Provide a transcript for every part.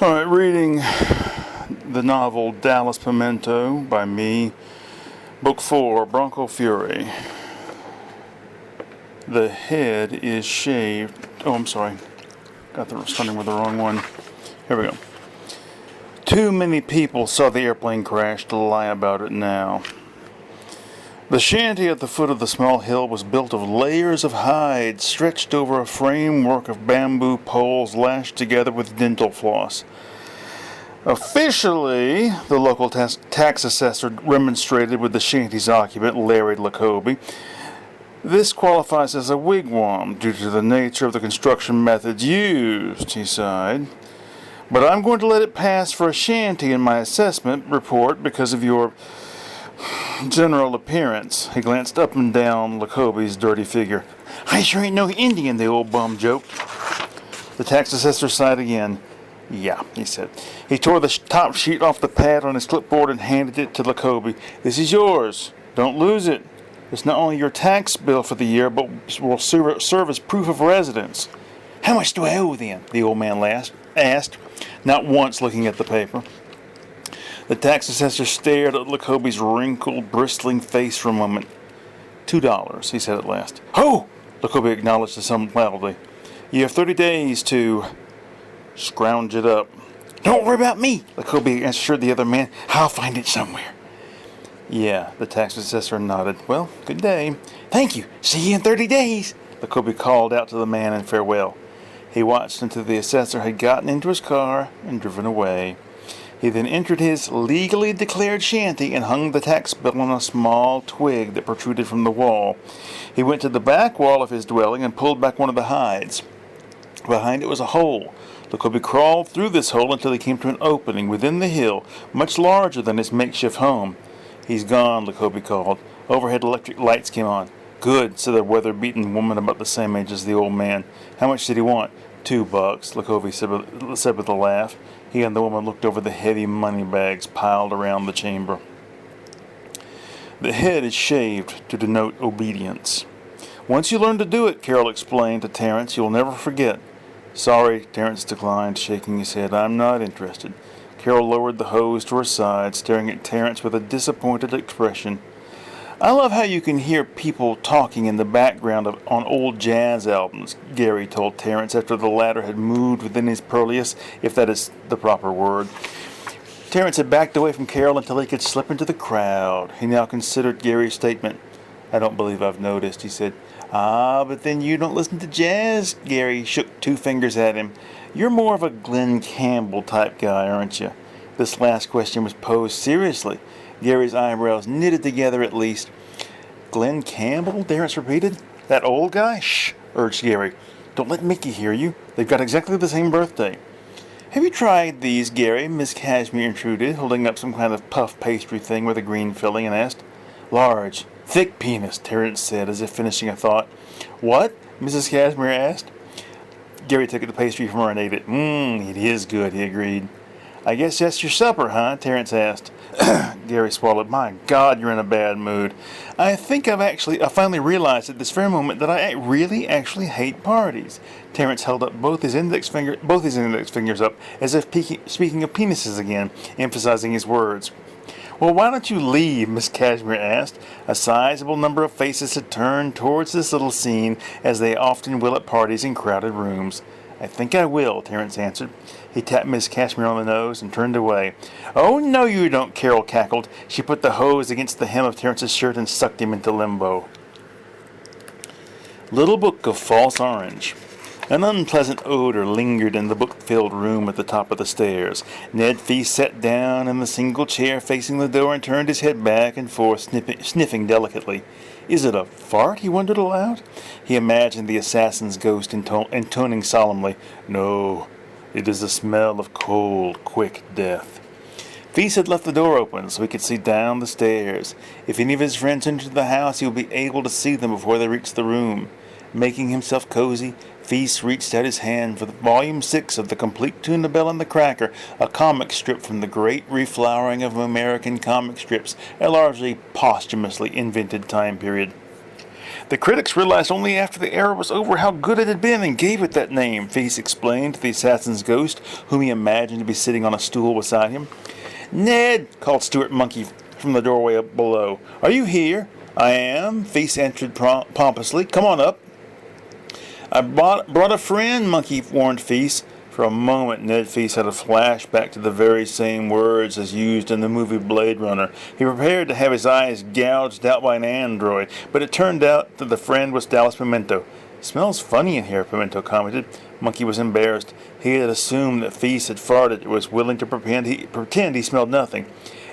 All right, reading the novel Dallas Pimiento by me, Book 4, Bronco Fury. The head is shaved. Oh, I'm sorry. Starting with the wrong one. Here we go. Too many people saw the airplane crash to lie about it now. The shanty at the foot of the small hill was built of layers of hide stretched over a framework of bamboo poles lashed together with dental floss. Officially, the local tax assessor remonstrated with the shanty's occupant, Larry Lacobe. This qualifies as a wigwam due to the nature of the construction methods used, he sighed. But I'm going to let it pass for a shanty in my assessment report because of your general appearance. He glanced up and down Lacobe's dirty figure. I sure ain't no Indian, the old bum joked. The tax assessor sighed again. Yeah, he said. He tore the top sheet off the pad on his clipboard and handed it to Lacobe. This is yours. Don't lose it. It's not only your tax bill for the year, but will serve as proof of residence. How much do I owe then? The old man asked, not once looking at the paper. The tax assessor stared at Lacobe's wrinkled, bristling face for a moment. $2, he said at last. Oh! Lacobe acknowledged the sum loudly. You have 30 days to scrounge it up. Don't worry about me, Lacobe assured the other man. I'll find it somewhere. Yeah, the tax assessor nodded. Well, good day. Thank you. See you in 30 days, Lacobe called out to the man in farewell. He watched until the assessor had gotten into his car and driven away. He then entered his legally declared shanty and hung the tax bill on a small twig that protruded from the wall. He went to the back wall of his dwelling and pulled back one of the hides. Behind it was a hole. Lacobe crawled through this hole until he came to an opening within the hill, much larger than his makeshift home. He's gone, Lacobe called. Overhead electric lights came on. Good, said the weather-beaten woman about the same age as the old man. How much did he want? $2, Lacobe said with a laugh. He and the woman looked over the heavy money bags piled around the chamber. The head is shaved to denote obedience. Once you learn to do it, Carol explained to Terence, you'll never forget. Sorry, Terence declined, shaking his head. I'm not interested. Carol lowered the hose to her side, staring at Terence with a disappointed expression. I love how you can hear people talking in the background on old jazz albums, Gary told Terence after the latter had moved within his purlieus, if that is the proper word. Terence had backed away from Carol until he could slip into the crowd. He now considered Gary's statement. I don't believe I've noticed, he said. Ah, but then you don't listen to jazz, Gary shook 2 fingers at him. You're more of a Glenn Campbell type guy, aren't you? This last question was posed seriously. Gary's eyebrows knitted together at least. Glenn Campbell? Terence repeated. That old guy? Shh, urged Gary. Don't let Mickey hear you. They've got exactly the same birthday. Have you tried these, Gary? Miss Cashmere intruded, holding up some kind of puff pastry thing with a green filling, and asked. Large, thick penis, Terence said, as if finishing a thought. What? Mrs. Cashmere asked. Gary took the pastry from her and ate it. It is good, he agreed. I guess that's your supper, huh? Terence asked. Gary swallowed. My God, you're in a bad mood. I think I finally realized at this very moment that I really actually hate parties. Terence held up both his index fingers up, as if speaking of penises again, emphasizing his words. Well, why don't you leave? Miss Cashmere asked. A sizable number of faces had turned towards this little scene, as they often will at parties in crowded rooms. I think I will, Terence answered. He tapped Miss Cashmere on the nose and turned away. Oh, no, you don't, Carol cackled. She put the hose against the hem of Terence's shirt and sucked him into limbo. Little Book of False Orange. An unpleasant odor lingered in the book-filled room at the top of the stairs. Ned Feast sat down in the single chair facing the door and turned his head back and forth, sniffing delicately. Is it a fart? He wondered aloud. He imagined the assassin's ghost intoning solemnly, No, it is the smell of cold, quick death. Feast had left the door open so he could see down the stairs. If any of his friends entered the house, he would be able to see them before they reached the room. Making himself cozy, Feast reached out his hand for the volume 6 of The Complete Tuna Bell and the Cracker, a comic strip from the great reflowering of American comic strips, a largely posthumously invented time period. The critics realized only after the era was over how good it had been and gave it that name, Feast explained to the assassin's ghost, whom he imagined to be sitting on a stool beside him. "Ned," called Stuart Monkey from the doorway below. "Are you here?" "I am," Feast answered pompously. "Come on up." "I brought a friend," Monkey warned Feast. For a moment, Ned Feast had a flashback to the very same words as used in the movie Blade Runner. He prepared to have his eyes gouged out by an android, but it turned out that the friend was Dallas Pimiento. "Smells funny in here," Pimiento commented. Monkey was embarrassed. He had assumed that Feast had farted and was willing to pretend he smelled nothing.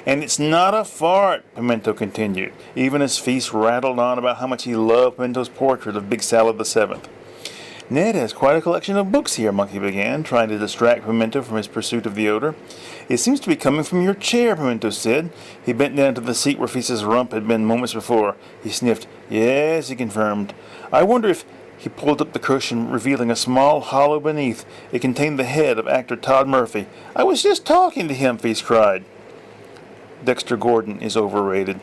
"And it's not a fart," Pimiento continued, even as Feast rattled on about how much he loved Pimento's portrait of Big Sal VII. "Ned has quite a collection of books here," Monkey began, trying to distract Pimiento from his pursuit of the odor. "It seems to be coming from your chair," Pimiento said. He bent down to the seat where Feast's rump had been moments before. He sniffed. "Yes," he confirmed. "I wonder if—" He pulled up the cushion, revealing a small hollow beneath. It contained the head of actor Todd Murphy. "I was just talking to him," Feast cried. Dexter Gordon is overrated.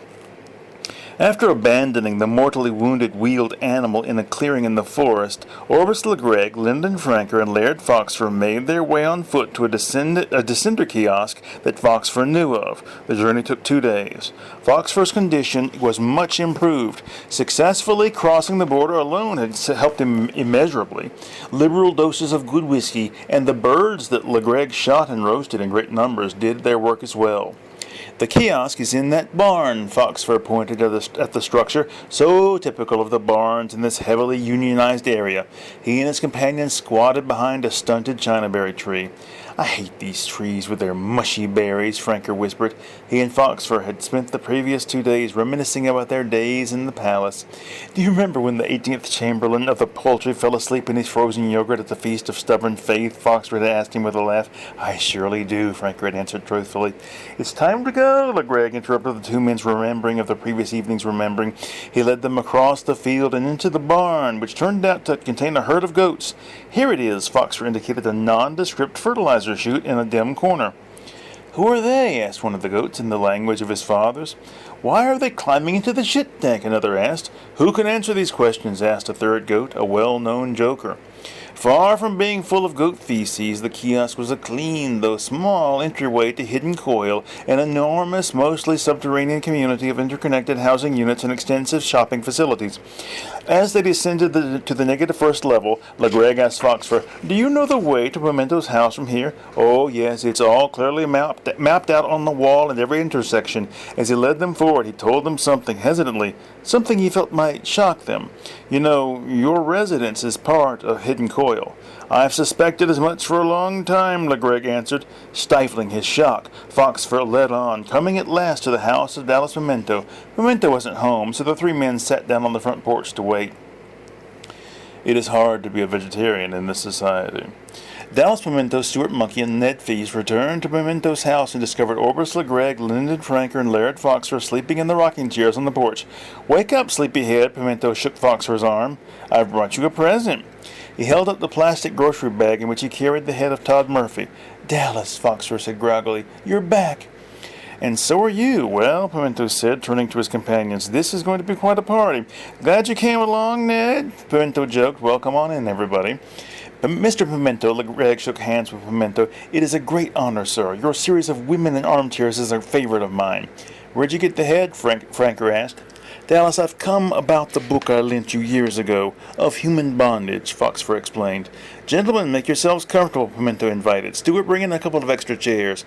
After abandoning the mortally wounded wheeled animal in a clearing in the forest, Orbis Legreg, Lyndon Franker, and Laird Foxfer made their way on foot to a descender kiosk that Foxfer knew of. The journey took 2 days. Foxfer's condition was much improved. Successfully crossing the border alone had helped him immeasurably. Liberal doses of good whiskey and the birds that Legreg shot and roasted in great numbers did their work as well. "The kiosk is in that barn," Foxfer pointed at the structure, so typical of the barns in this heavily unionized area. He and his companion squatted behind a stunted chinaberry tree. "I hate these trees with their mushy berries," Franker whispered. He and Foxfer had spent the previous 2 days reminiscing about their days in the palace. "Do you remember when the 18th Chamberlain of the Poultry fell asleep in his frozen yogurt at the Feast of Stubborn Faith?" Foxfer had asked him with a laugh. "I surely do," Franker had answered truthfully. "It's time to go," Legreg interrupted the two men's remembering of the previous evening's remembering. He led them across the field and into the barn, which turned out to contain a herd of goats. "Here it is," Foxfer indicated a nondescript fertilizer chute in a dim corner. "Who are they?" asked one of the goats in the language of his fathers. "Why are they climbing into the shit tank?" another asked. "Who can answer these questions?" asked a third goat, a well-known joker. Far from being full of goat feces, the kiosk was a clean, though small, entryway to Hidden Coil, an enormous, mostly subterranean community of interconnected housing units and extensive shopping facilities. As they descended to the negative first level, Legreg asked Foxfer, "Do you know the way to Pimento's house from here?" "Oh, yes, it's all clearly mapped out on the wall at every intersection." As he led them forward, he told them something hesitantly, something he felt might shock them. "You know, your residence is part of Hidden Coil." "I've suspected as much for a long time," Legreg answered. Stifling his shock, Foxfer led on, coming at last to the house of Dallas Pimiento. Pimiento wasn't home, so the three men sat down on the front porch to wait. It is hard to be a vegetarian in this society. Dallas Pimiento, Stuart Monkey, and Ned Feast returned to Pimento's house and discovered Orbis Legreg, Lyndon Franker, and Laird Foxfer sleeping in the rocking chairs on the porch. "Wake up, sleepyhead," Pimiento shook Foxfer's arm. "I've brought you a present." He held up the plastic grocery bag in which he carried the head of Todd Murphy. "Dallas," Foxfer said groggily, "you're back." "And so are you." "Well," Pimiento said, turning to his companions, "this is going to be quite a party." "Glad you came along, Ned," Pimiento joked. "Well, come on in, everybody." "Mr. Pimiento," Legreg shook hands with Pimiento. "It is a great honor, sir. Your series of Women in Armchairs is a favorite of mine." "Where'd you get the head?" Franker asked. "Dallas, I've come about the book I lent you years ago, Of Human Bondage," Foxfer explained. "Gentlemen, make yourselves comfortable," Pimiento invited. "Stuart, bring in a couple of extra chairs."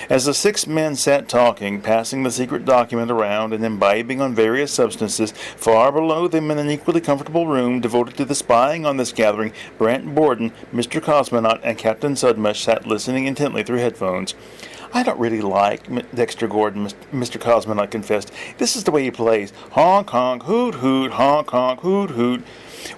As the 6 men sat talking, passing the secret document around and imbibing on various substances, far below them in an equally comfortable room devoted to the spying on this gathering, Brant Borden, Mr. Cosmonaut, and Captain Sudmush sat listening intently through headphones. "I don't really like Dexter Gordon," Mr. Cosmonaut confessed. "This is the way he plays. Honk, honk, hoot, hoot, honk, honk, hoot, hoot."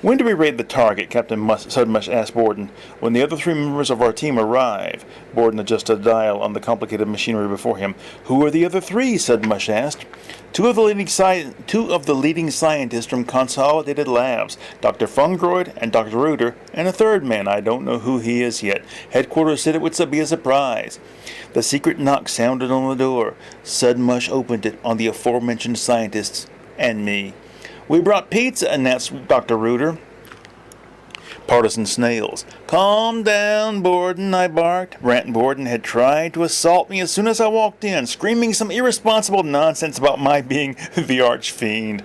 "When do we raid the target?" Captain Sudmush asked Borden. "When the other 3 members of our team arrive." Borden adjusted a dial on the complicated machinery before him. "Who are the other 3?" Sudmush asked. Two of the leading scientists from Consolidated Labs, Dr. Fungroyd and Dr. Reuter, and a third man. I don't know who he is yet. Headquarters said it would be a surprise. The secret knock sounded on the door. Sudmush opened it on the aforementioned scientists and me. We brought pizza, announced Dr. Rooter. Partisan snails. Calm down, Borden, I barked. Brant Borden had tried to assault me as soon as I walked in, screaming some irresponsible nonsense about my being the arch-fiend.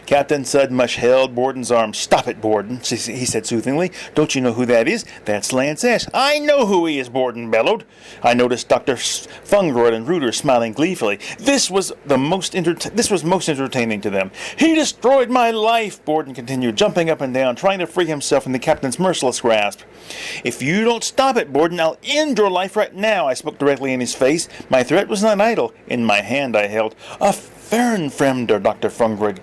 Captain Sudmush held Borden's arm. Stop it, Borden, he said soothingly. Don't you know who that is? That's Lance Ash. I know who he is, Borden bellowed. I noticed Dr. Fungroyd and Rooter smiling gleefully. This was most entertaining to them. He destroyed my life, Borden continued, jumping up and down, trying to free himself from the captain's merciless grasp. If you don't stop it, Borden, I'll end your life right now. I spoke directly in his face. My threat was not idle. In my hand I held a Fernfremder, Dr. Fungroyd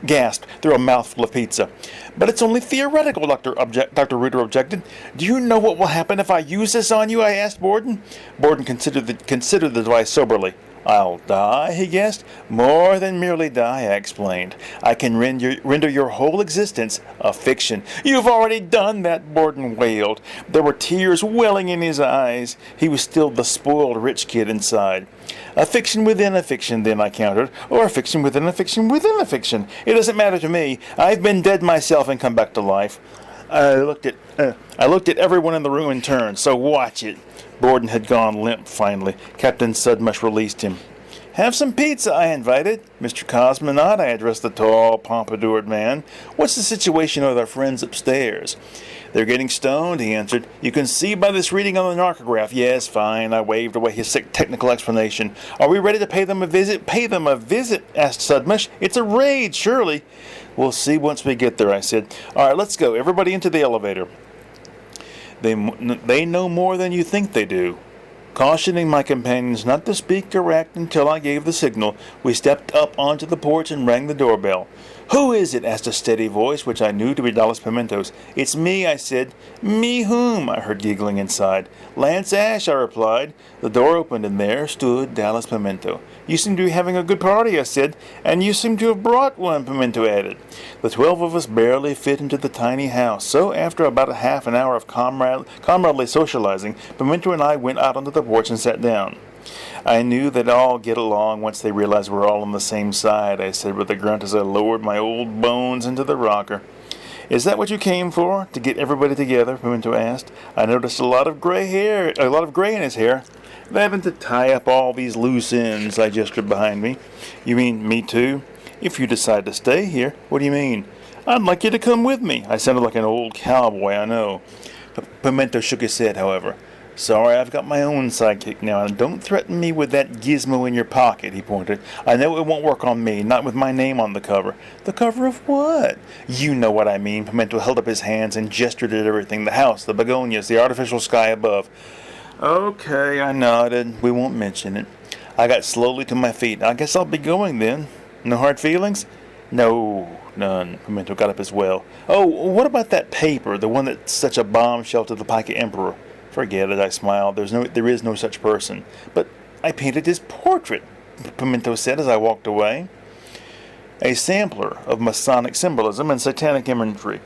gasped through a mouthful of pizza. But it's only theoretical, Dr. Rooter objected. Do you know what will happen if I use this on you? I asked Borden. Borden considered the device soberly. I'll die, he guessed. More than merely die, I explained. I can render your whole existence a fiction. You've already done that, Borden wailed. There were tears welling in his eyes. He was still the spoiled rich kid inside. A fiction within a fiction, then, I countered. Or a fiction within a fiction within a fiction. It doesn't matter to me. I've been dead myself and come back to life. I looked at everyone in the room in turn, so watch it. Borden had gone limp finally. Captain Sudmush released him. Have some pizza, I invited. Mr. Cosmonaut, I addressed the tall, pompadoured man. What's the situation with our friends upstairs? They're getting stoned, he answered. You can see by this reading on the narcograph. Yes, fine. I waved away his sick technical explanation. Are we ready to pay them a visit? Pay them a visit, asked Sudmush. It's a raid, surely. We'll see once we get there, I said. All right, let's go. Everybody into the elevator. They know more than you think they do. Cautioning my companions not to speak or act until I gave the signal, we stepped up onto the porch and rang the doorbell. Who is it? Asked a steady voice, which I knew to be Dallas Pimento's. It's me, I said. Me whom? I heard giggling inside. Lance Ash, I replied. The door opened, and there stood Dallas Pimento. You seem to be having a good party, I said. And you seem to have brought one, Pimento added. The 12 of us barely fit into the tiny house, so after about a half an hour of comradely socializing, Pimento and I went out onto the porch and sat down. I knew they'd all get along once they realized we're all on the same side, I said with a grunt as I lowered my old bones into the rocker. Is that what you came for? To get everybody together? Pimento asked. I noticed a lot of gray in his hair. Having to tie up all these loose ends, I gestured behind me. You mean me too? If you decide to stay here. What do you mean? I'd like you to come with me. I sounded like an old cowboy, I know. Pimento shook his head, however. Sorry, I've got my own sidekick now, and don't threaten me with that gizmo in your pocket, he pointed. I know it won't work on me, not with my name on the cover. The cover of what? You know what I mean. Pimento held up his hands and gestured at everything. The house, the begonias, the artificial sky above. Okay, I nodded. We won't mention it. I got slowly to my feet. I guess I'll be going then. No hard feelings? No, none. Pimento got up as well. Oh, what about that paper, the one that's such a bombshell to the Pica Emperor? Forget it, I smiled. There is no such person. But I painted his portrait, Pimento said as I walked away. A sampler of Masonic symbolism and satanic imagery.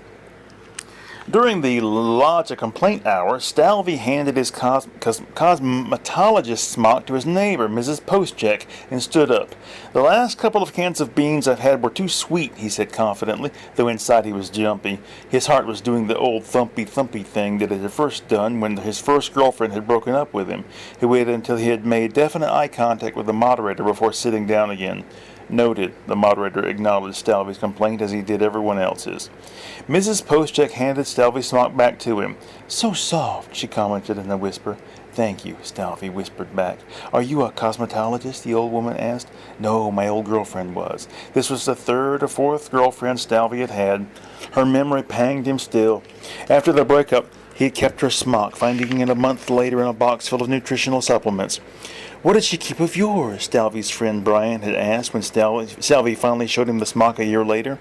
During the lodge a complaint hour, Stalvey handed his cosmetologist smock to his neighbor, Mrs. Postcheck, and stood up. The last couple of cans of beans I've had were too sweet, he said confidently, though inside he was jumpy. His heart was doing the old thumpy-thumpy thing that it had first done when his first girlfriend had broken up with him. He waited until he had made definite eye contact with the moderator before sitting down again. Noted, the moderator acknowledged Stalvey's complaint as he did everyone else's. Mrs. Postcheck handed Stalvey's smock back to him. So soft, she commented in a whisper. Thank you, Stalvey whispered back. Are you a cosmetologist? The old woman asked. No, my old girlfriend was. This was the third or fourth girlfriend Stalvey had had. Her memory panged him still. After the breakup, he had kept her smock, finding it a month later in a box full of nutritional supplements. What did she keep of yours? Stalvey's friend Brian had asked when Stalvey finally showed him the smock a year later.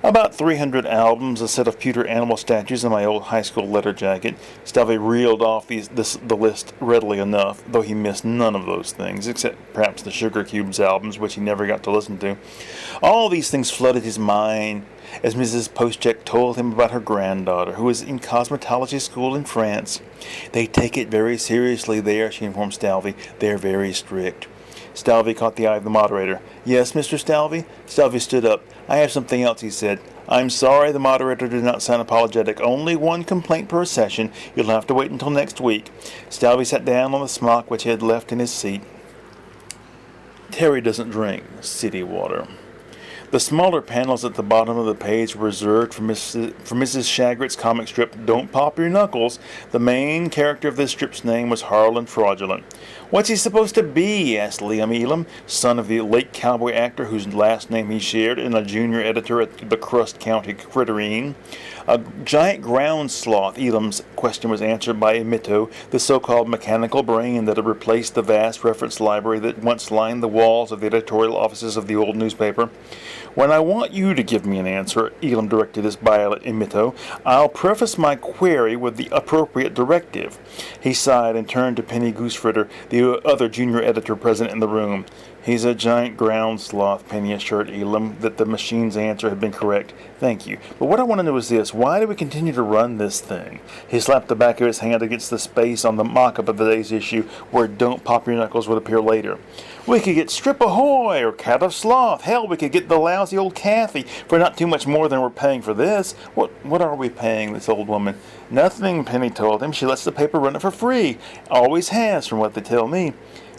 About 300 albums, a set of pewter animal statues, and my old high school letter jacket. Stalvey reeled off the list readily enough, though he missed none of those things, except perhaps the Sugar Cubes albums, which he never got to listen to. All these things flooded his mind as Mrs. Postcheck told him about her granddaughter, who was in cosmetology school in France. They take it very seriously there, she informed Stalvey. They're very strict. Stalvey caught the eye of the moderator. Yes, Mr. Stalvey? Stalvey stood up. I have something else, he said. I'm sorry the moderator did not sound apologetic. Only one complaint per session. You'll have to wait until next week. Stalvey sat down on the smock which he had left in his seat. Terry doesn't drink city water. The smaller panels at the bottom of the page were reserved for Mrs. Shagrit's comic strip, Don't Pop Your Knuckles. The main character of this strip's name was Harlan Fraudulent. What's he supposed to be? Asked Liam Elam, son of the late cowboy actor whose last name he shared and a junior editor at the Crust County Critterine. A giant ground sloth. Elam's question was answered by Pimiento, the so-called mechanical brain that had replaced the vast reference library that once lined the walls of the editorial offices of the old newspaper. When I want you to give me an answer, Elam directed his bile at Pimiento, I'll preface my query with the appropriate directive. He sighed and turned to Penny Goosefritter, the other junior editor present in the room. He's a giant ground sloth, Penny assured Elam that the machine's answer had been correct. Thank you. But what I want to know is this. Why do we continue to run this thing? He slapped the back of his hand against the space on the mock-up of today's issue where Don't Pop Your Knuckles would appear later. We could get Strip Ahoy or Cat of Sloth. Hell, we could get the lousy old Kathy for not too much more than we're paying for this. What are we paying this old woman? Nothing, Penny told him. She lets the paper run it for free. Always has, from what they tell me.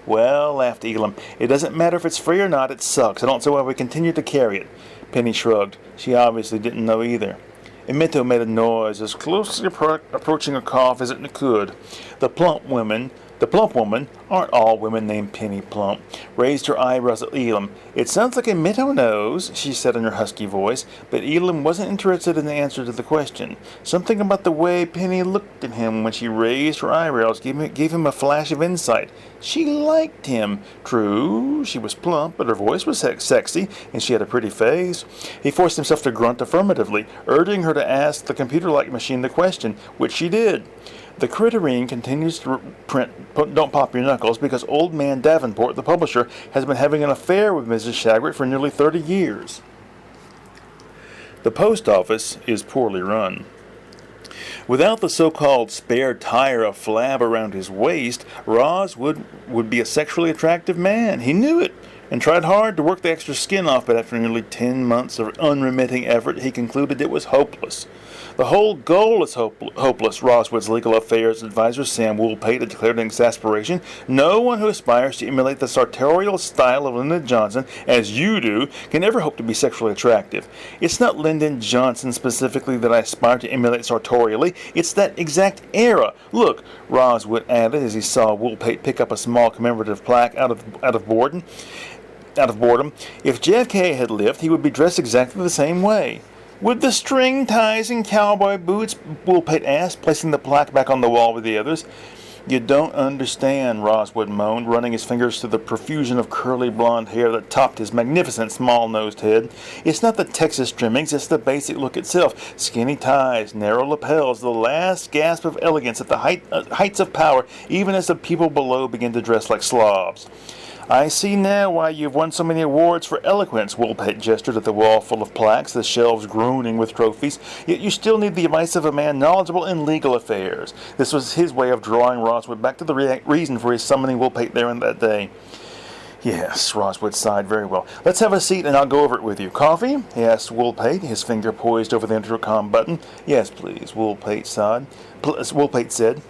Well, laughed Elam, it doesn't matter if it's free or not, it sucks. I don't see why we continue to carry it. Penny shrugged. She obviously didn't know either. Pimiento made a noise as closely approaching a cough as it could. The plump woman, aren't all women named Penny Plump, raised her eyebrows at Elam. It sounds like Pimiento knows, she said in her husky voice, but Elam wasn't interested in the answer to the question. Something about the way Penny looked at him when she raised her eyebrows gave him a flash of insight. She liked him. True, she was plump, but her voice was sexy, and she had a pretty face. He forced himself to grunt affirmatively, urging her to ask the computer-like machine the question, which she did. The Critterine continues to print Don't Pop Your Knuckles because old man Davenport, the publisher, has been having an affair with Mrs. Shagrit for nearly 30 years. The post office is poorly run. Without the so-called spare tire of flab around his waist, Roz would be a sexually attractive man. He knew it and tried hard to work the extra skin off, but after nearly 10 months of unremitting effort, he concluded it was hopeless. The whole goal is hopeless, Roswood's legal affairs advisor Sam Woolpate had declared in exasperation. No one who aspires to emulate the sartorial style of Lyndon Johnson, as you do, can ever hope to be sexually attractive. It's not Lyndon Johnson specifically that I aspire to emulate sartorially. It's that exact era. Look, Roswood added as he saw Woolpate pick up a small commemorative plaque out of boredom. If JFK had lived, he would be dressed exactly the same way. With the string ties and cowboy boots, Woolpate asked, placing the plaque back on the wall with the others. You don't understand, Roswood moaned, running his fingers through the profusion of curly blonde hair that topped his magnificent small-nosed head. It's not the Texas trimmings, it's the basic look itself. Skinny ties, narrow lapels, the last gasp of elegance at the heights of power, even as the people below begin to dress like slobs. I see now why you've won so many awards for eloquence, Woolpate gestured at the wall full of plaques, the shelves groaning with trophies. Yet you still need the advice of a man knowledgeable in legal affairs. This was his way of drawing Roswood back to the reason for his summoning Woolpate there in that day. Yes, Roswood sighed. Very well. Let's have a seat and I'll go over it with you. Coffee? He asked Woolpate, his finger poised over the intercom button. Yes, please, Woolpate said.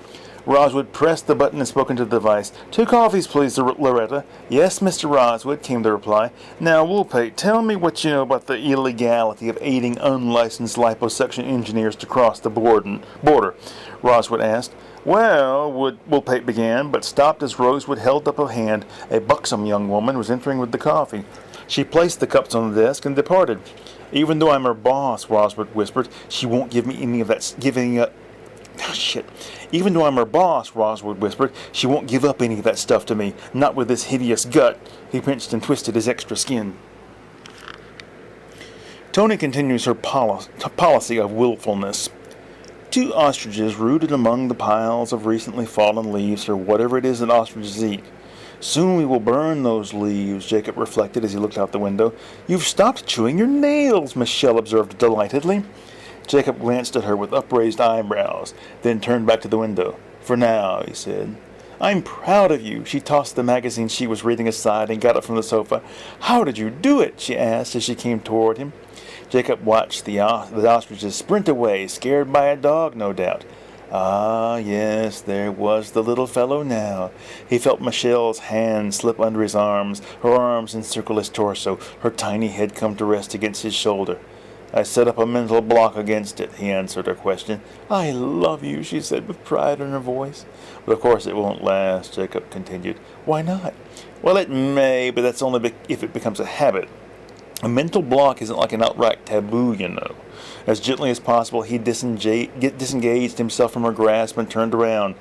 Roswood pressed the button and spoke into the device. 2 coffees, please, Loretta. Yes, Mr. Roswood, came the reply. Now, Woolpate, tell me what you know about the illegality of aiding unlicensed liposuction engineers to cross the border, Roswood asked. Well, Woolpate began, but stopped as Rosewood held up a hand. A buxom young woman was entering with the coffee. She placed the cups on the desk and departed. Even though I'm her boss, Roswood whispered, she won't give me any of that giving up. Oh, shit. Even though I'm her boss, Roswood whispered, she won't give up any of that stuff to me. Not with this hideous gut. He pinched and twisted his extra skin. Tony continues her policy of willfulness. 2 ostriches rooted among the piles of recently fallen leaves, or whatever it is that ostriches eat. Soon we will burn those leaves, Jacob reflected as he looked out the window. You've stopped chewing your nails, Michelle observed delightedly. Jacob glanced at her with upraised eyebrows, then turned back to the window. For now, he said. I'm proud of you. She tossed the magazine she was reading aside and got up from the sofa. How did you do it? She asked as she came toward him. Jacob watched the ostriches sprint away, scared by a dog, no doubt. Ah, yes, there was the little fellow now. He felt Michelle's hand slip under his arms, her arms encircle his torso, her tiny head come to rest against his shoulder. I set up a mental block against it, he answered her question. I love you, she said with pride in her voice. But of course it won't last, Jacob continued. Why not? Well, it may, but that's only if it becomes a habit. A mental block isn't like an outright taboo, you know. As gently as possible, he disengaged himself from her grasp and turned around.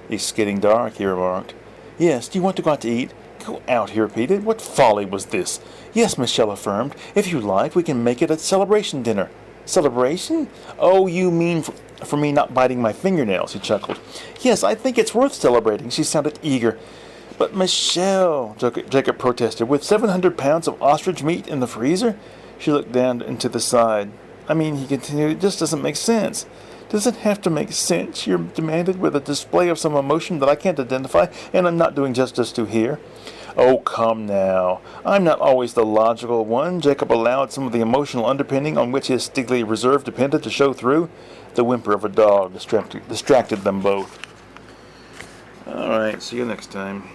It's getting dark, he remarked. Yes, do you want to go out to eat? Go out, he repeated. What folly was this? Yes, Michelle affirmed. If you like, we can make it a celebration dinner. Celebration? Oh, you mean for me not biting my fingernails, he chuckled. Yes, I think it's worth celebrating. She sounded eager. But Michelle, Jacob protested, with 700 pounds of ostrich meat in the freezer? She looked down into the side. I mean, he continued, it just doesn't make sense. Does it have to make sense? She demanded with a display of some emotion that I can't identify, and I'm not doing justice to here. Oh, come now. I'm not always the logical one. Jacob allowed some of the emotional underpinning on which his Stigley reserve depended to show through. The whimper of a dog distracted them both. All right, see you next time.